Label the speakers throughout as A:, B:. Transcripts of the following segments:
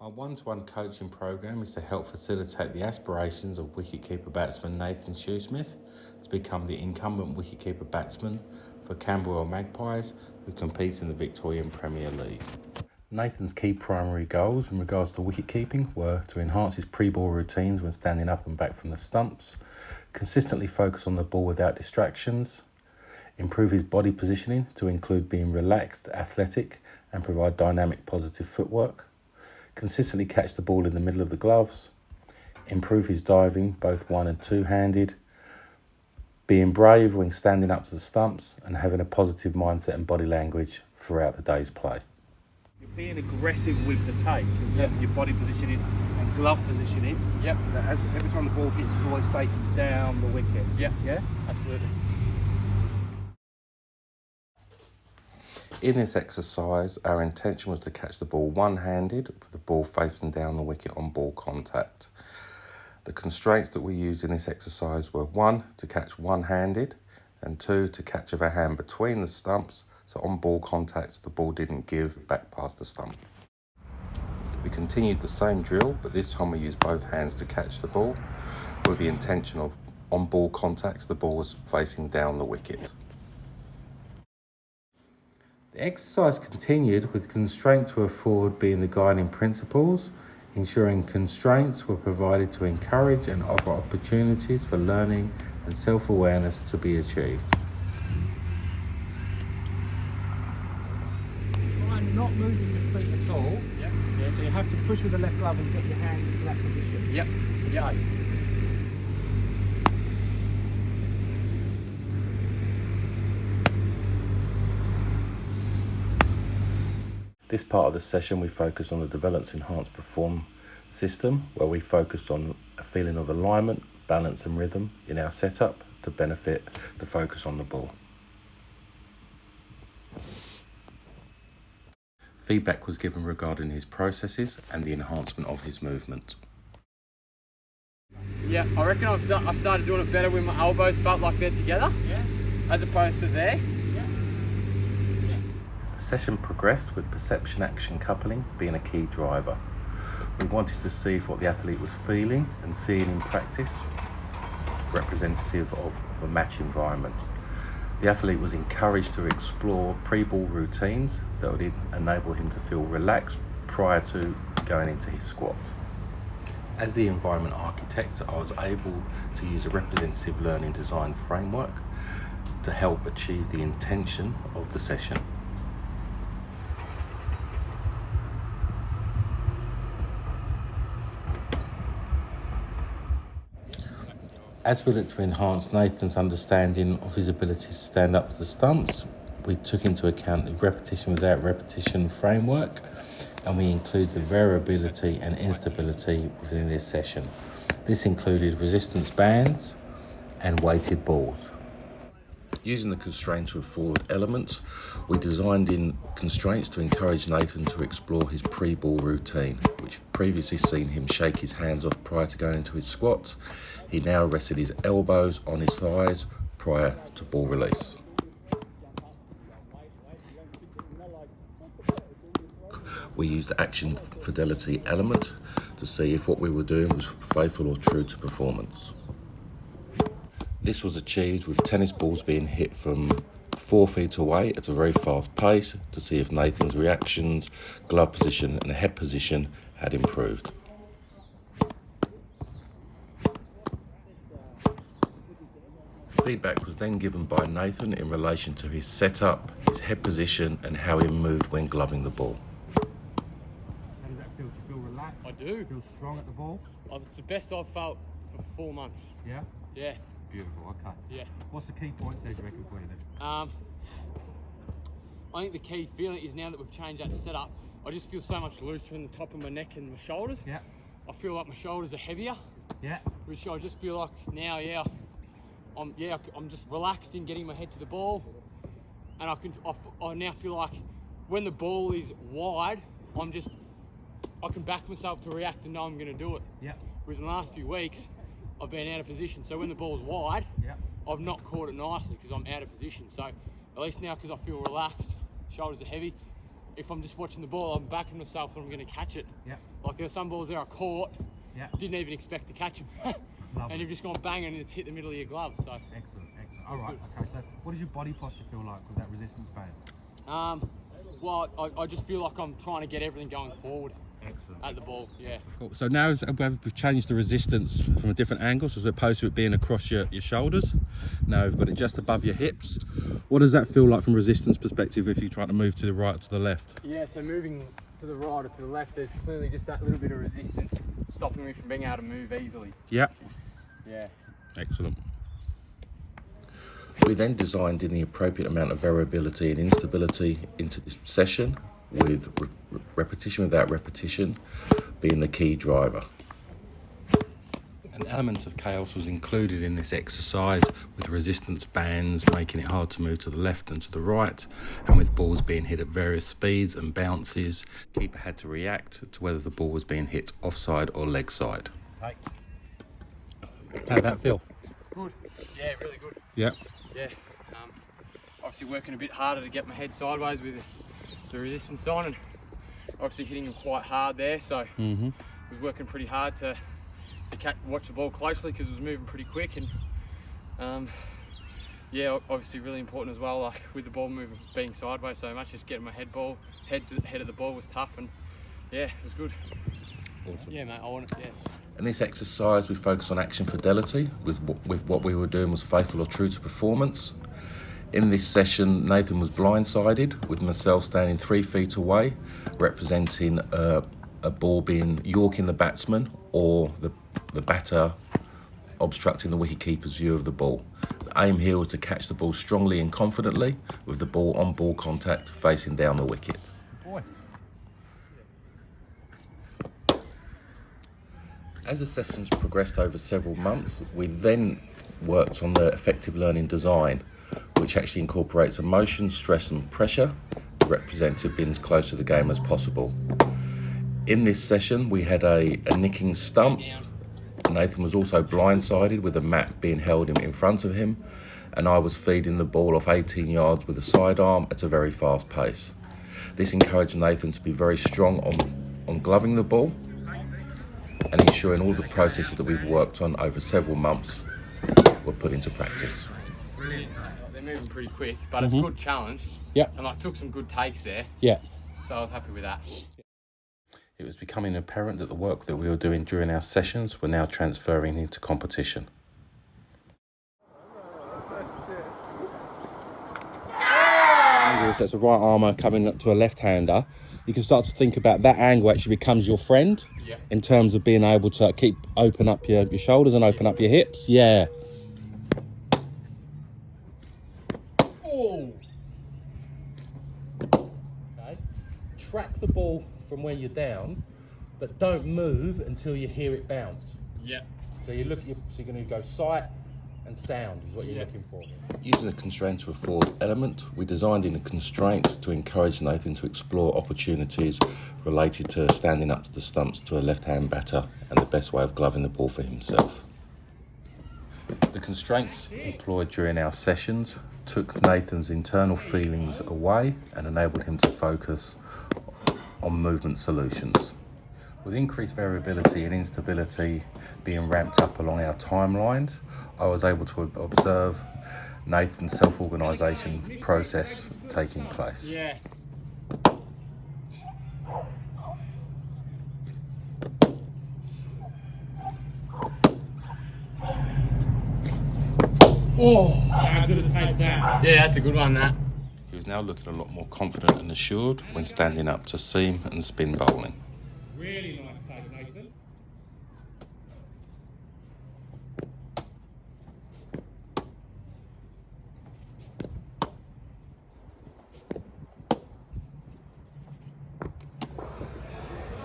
A: Our one-to-one coaching program is to help facilitate the aspirations of wicketkeeper batsman Nathan Shoesmith to become the incumbent wicketkeeper batsman for Camberwell Magpies, who competes in the Victorian Premier League. Nathan's key primary goals in regards to wicket-keeping were to enhance his pre-ball routines when standing up and back from the stumps, consistently focus on the ball without distractions, improve his body positioning to include being relaxed, athletic and provide dynamic positive footwork, consistently catch the ball in the middle of the gloves, improve his diving, both one and two-handed, being brave when standing up to the stumps and having a positive mindset and body language throughout the day's play.
B: Being aggressive with the take in terms of your body positioning and glove positioning.
C: Yep.
B: Every time the ball hits, it's always facing down the wicket.
C: Yep.
B: Yeah?
C: Absolutely.
A: In this exercise, our intention was to catch the ball one-handed with the ball facing down the wicket on ball contact. The constraints that we used in this exercise were 1, to catch one-handed, and 2, to catch with a hand between the stumps, so on ball contact the ball didn't give back past the stump. We continued the same drill, but this time we used both hands to catch the ball with the intention of on ball contact the ball was facing down the wicket. The exercise continued with constraint to afford being the guiding principles, ensuring constraints were provided to encourage and offer opportunities for learning and self-awareness to be achieved.
B: Try not moving your feet at all.
C: Yep.
B: Yeah, so you have to push with the left glove and get your hands into that position.
C: Yep. Yep.
B: Okay.
A: This part of the session we focused on the Developed Enhanced Perform system, where we focused on a feeling of alignment, balance and rhythm in our setup to benefit the focus on the ball. Feedback was given regarding his processes and the enhancement of his movement.
C: Yeah, I reckon I started doing it better when my elbows felt like they're together,
B: Yeah.
C: as opposed to there.
A: The session progressed with perception-action coupling being a key driver. We wanted to see what the athlete was feeling and seeing in practice, representative of a match environment. The athlete was encouraged to explore pre-ball routines that would enable him to feel relaxed prior to going into his squat. As the environment architect, I was able to use a representative learning design framework to help achieve the intention of the session. As we look to enhance Nathan's understanding of his ability to stand up to the stumps, we took into account the repetition without repetition framework, and we included the variability and instability within this session. This included resistance bands and weighted balls. Using the constraint to forward elements, we designed in constraints to encourage Nathan to explore his pre-ball routine, which previously seen him shake his hands off prior to going into his squat. He now rested his elbows on his thighs prior to ball release. We used the action fidelity element to see if what we were doing was faithful or true to performance. This was achieved with tennis balls being hit from 4 feet away at a very fast pace to see if Nathan's reactions, glove position and head position had improved. Feedback was then given by Nathan in relation to his setup, his head position and how he moved when gloving the ball.
B: How does that feel? Do you feel relaxed?
C: I do.
B: Feel strong at the ball?
C: It's the best I've felt for 4 months.
B: Yeah?
C: Yeah.
B: Beautiful, okay.
C: Yeah.
B: What's the key points there, do you reckon, for you then?
C: I think the key feeling is now that we've changed that setup, I just feel so much looser in the top of my neck and my shoulders.
B: Yeah.
C: I feel like my shoulders are heavier,
B: Yeah.
C: which I just feel like now, I'm just relaxed in getting my head to the ball, and I now feel like when the ball is wide, I can back myself to react and know I'm going to do it.
B: Yeah.
C: Whereas in the last few weeks, I've been out of position. So when the ball's wide,
B: Yeah.
C: I've not caught it nicely because I'm out of position. So at least now, because I feel relaxed, shoulders are heavy, if I'm just watching the ball, I'm backing myself that I'm going to catch it.
B: Yeah.
C: Like there were some balls there I caught,
B: Yeah.
C: didn't even expect to catch them. And you've just gone bang and it's hit the middle of your glove. So.
B: Excellent. All right. Okay. So, what does your body posture feel like with that resistance band?
C: Well, I just feel like I'm trying to get everything going forward.
B: Excellent.
C: At the ball, yeah.
A: Cool. So now we've changed the resistance from a different angle, so as opposed to it being across your shoulders, now we've got it just above your hips. What does that feel like from a resistance perspective if you try to move to the right or to the left?
C: Yeah, so moving to the right or to the left, there's clearly just that little bit of resistance stopping me from being able to move easily.
A: Yeah.
C: Yeah.
A: Excellent. We then designed in the appropriate amount of variability and instability into this session, with repetition without repetition being the key driver. An element of chaos was included in this exercise, with resistance bands making it hard to move to the left and to the right, and with balls being hit at various speeds and bounces. Keeper had to react to whether the ball was being hit offside or leg side.
B: Hey.
A: How did that feel?
C: Good. Yeah, really good.
A: Yeah.
C: Yeah. Obviously working a bit harder to get my head sideways with the resistance on, and obviously hitting them quite hard there. So was working pretty hard to watch the ball closely because it was moving pretty quick, and yeah, obviously really important as well. Like with the ball moving, being sideways so much, just getting my head of the ball was tough, and yeah, it was good.
A: Awesome.
C: Yeah, mate. I want it. Yeah.
A: In this exercise, we focus on action fidelity. With what we were doing was faithful or true to performance. In this session, Nathan was blindsided, with myself standing 3 feet away, representing a ball being yorking the batsman or the batter obstructing the wicketkeeper's view of the ball. The aim here was to catch the ball strongly and confidently, with the ball on ball contact facing down the wicket.
B: Boy.
A: As the sessions progressed over several months, we then worked on the effective learning design, which actually incorporates emotion, stress and pressure, represented being as close to the game as possible. In this session, we had a nicking stump. Nathan was also blindsided with a mat being held in front of him, and I was feeding the ball off 18 yards with a sidearm at a very fast pace. This encouraged Nathan to be very strong on gloving the ball and ensuring all the processes that we've worked on over several months were put into practice.
C: They're moving pretty quick, but it's a good challenge.
A: Yeah.
C: And I took some good takes there.
A: Yeah.
C: So I was happy with that.
A: It was becoming apparent that the work that we were doing during our sessions were now transferring into competition. That's a right armour coming up to a left-hander. You can start to think about that angle actually becomes your friend in terms of being able to open up your shoulders and open up your hips. Yeah. Oh. Okay. Track the ball from where you're down, but don't move until you hear it bounce.
C: Yeah.
A: So you look at so you're going to go sight and sound is what you're looking for. Using the constraint to a forward element, we designed in a constraint to encourage Nathan to explore opportunities related to standing up to the stumps to a left-hand batter and the best way of gloving the ball for himself. The constraints employed during our sessions took Nathan's internal feelings away and enabled him to focus on movement solutions. With increased variability and instability being ramped up along our timelines, I was able to observe Nathan's self-organisation process taking place.
C: Yeah. Oh,
B: How good a take that?
C: yeah, that's a good one, that.
A: He was now looking a lot more confident and assured when standing up to seam and spin bowling.
B: Really nice take, Nathan.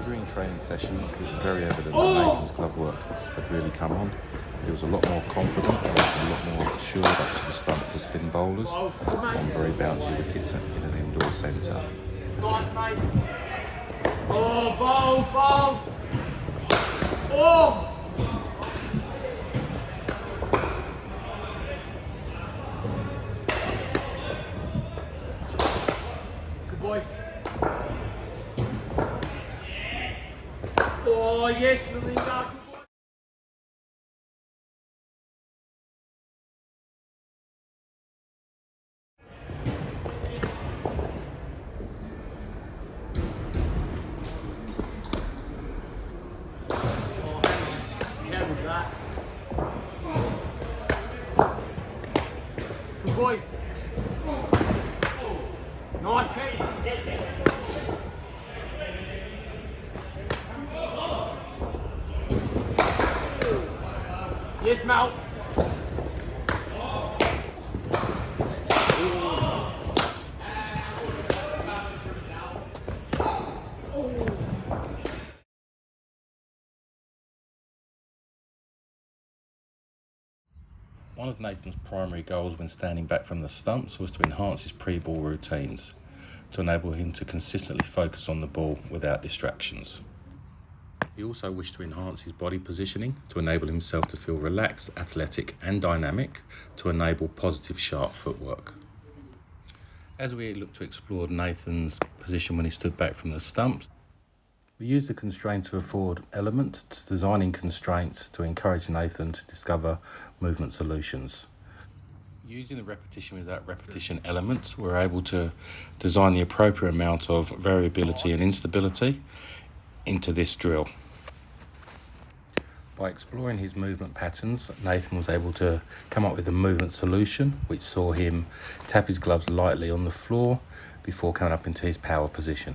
A: During training sessions, it was very evident that Nathan's glove work had really come on. He was a lot more confident, a lot more assured up to the stump to spin bowlers on very bouncy wickets in an indoor centre.
C: Nice, mate. Oh, bowl. Oh! Good boy. Oh, yes, Melinda. How was that? Good boy. Nice piece. Yes, Mel.
A: One of Nathan's primary goals when standing back from the stumps was to enhance his pre-ball routines, to enable him to consistently focus on the ball without distractions. He also wished to enhance his body positioning to enable himself to feel relaxed, athletic and dynamic, to enable positive, sharp footwork. As we look to explore Nathan's position when he stood back from the stumps, we used the constraint to afford element to designing constraints to encourage Nathan to discover movement solutions. Using the repetition without repetition element, we're able to design the appropriate amount of variability and instability into this drill. By exploring his movement patterns, Nathan was able to come up with a movement solution which saw him tap his gloves lightly on the floor before coming up into his power position.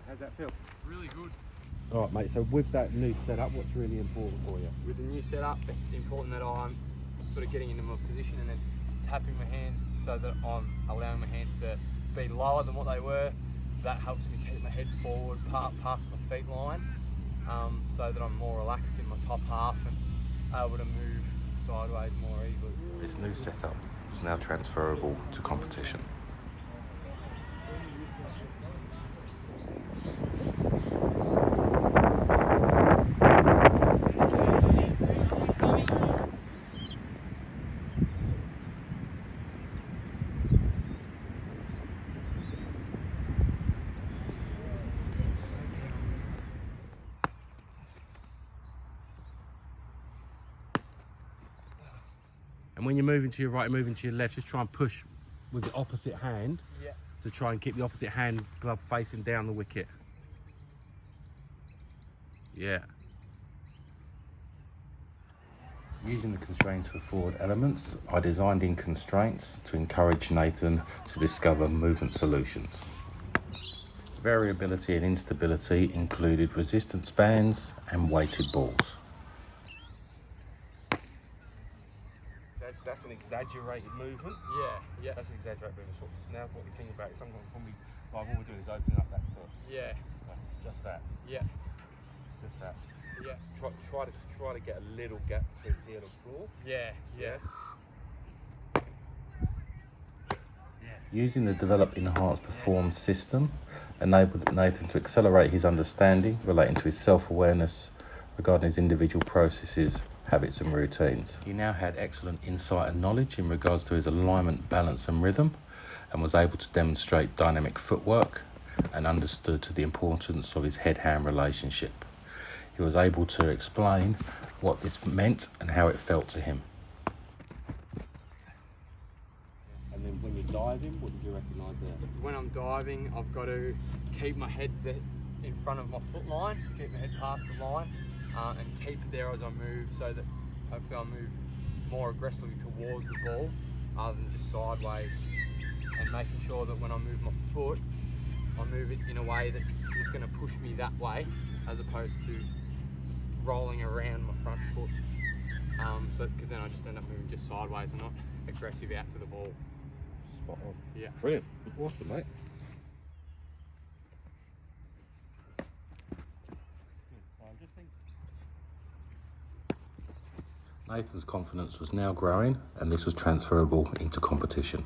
B: How's that feel?
C: Really good.
B: All right, mate. So with that new setup, what's really important for you?
C: With the new setup, it's important that I'm sort of getting into my position and then tapping my hands so that I'm allowing my hands to be lower than what they were. That helps me keep my head forward past my feet line, so that I'm more relaxed in my top half and able to move sideways more easily.
A: This new setup is now transferable to competition.
B: And when you're moving to your right, moving to your left, just try and push with the opposite hand to try and keep the opposite hand glove facing down the wicket. Yeah.
A: Using the constraint to afford elements, I designed in constraints to encourage Nathan to discover movement solutions. Variability and instability included resistance bands and weighted balls.
B: That's an exaggerated movement.
C: Yeah.
B: That's an exaggerated movement. Now what we think about it, sometimes when we, like all we're doing is opening up that foot.
C: Yeah.
B: Just that.
C: Yeah.
B: Just that.
C: Yeah.
B: Try to get a little gap between heel and floor.
C: Yeah.
A: Using the Develop, Enhance, Perform system enabled Nathan to accelerate his understanding relating to his self-awareness regarding his individual processes, habits and routines. He now had excellent insight and knowledge in regards to his alignment, balance and rhythm, and was able to demonstrate dynamic footwork and understood the importance of his head-hand relationship. He was able to explain what this meant and how it felt to him.
B: And then when you're diving, what did you recognise there?
C: When I'm diving, I've got to keep my head in front of my foot line, so keep my head past the line, and keep it there as I move, so that hopefully I move more aggressively towards the ball rather than just sideways, and making sure that when I move my foot, I move it in a way that is going to push me that way as opposed to rolling around my front foot, because then I just end up moving just sideways and not aggressive out to the ball.
B: Spot on.
C: Yeah.
B: Brilliant. Awesome, mate.
A: Nathan's confidence was now growing and this was transferable into competition.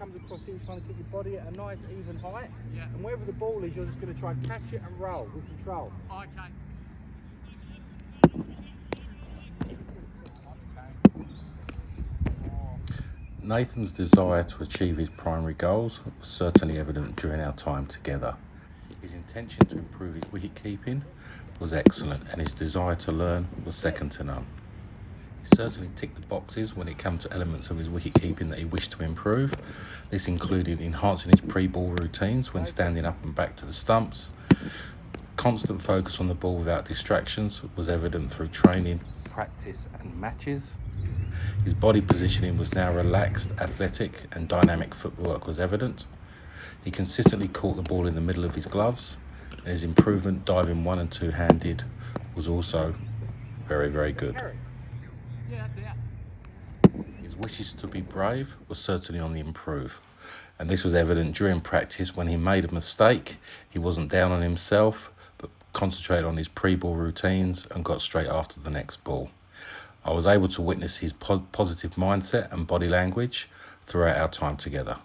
B: comes across you, trying to keep your body at a nice even height.
C: Yeah.
B: And wherever the ball is, you're just going to try and catch it and roll with control.
C: Okay.
A: Nathan's desire to achieve his primary goals was certainly evident during our time together. His intention to improve his wicket keeping was excellent, and his desire to learn was second to none. He certainly ticked the boxes when it came to elements of his wicket keeping that he wished to improve. This included enhancing his pre-ball routines when standing up and back to the stumps. Constant focus on the ball without distractions was evident through training, practice and matches. His body positioning was now relaxed, athletic and dynamic footwork was evident. He consistently caught the ball in the middle of his gloves, and his improvement diving one and two handed was also very, very good.
C: Yeah, that's out.
A: His wishes to be brave was certainly on the improve, and this was evident during practice. When he made a mistake, he wasn't down on himself, but concentrated on his pre-ball routines and got straight after the next ball. I was able to witness his positive mindset and body language throughout our time together.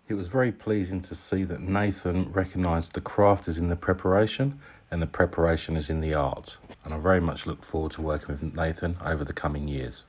A: It was very pleasing to see that Nathan recognised the craft is in the preparation and the preparation is in the art. And I very much look forward to working with Nathan over the coming years.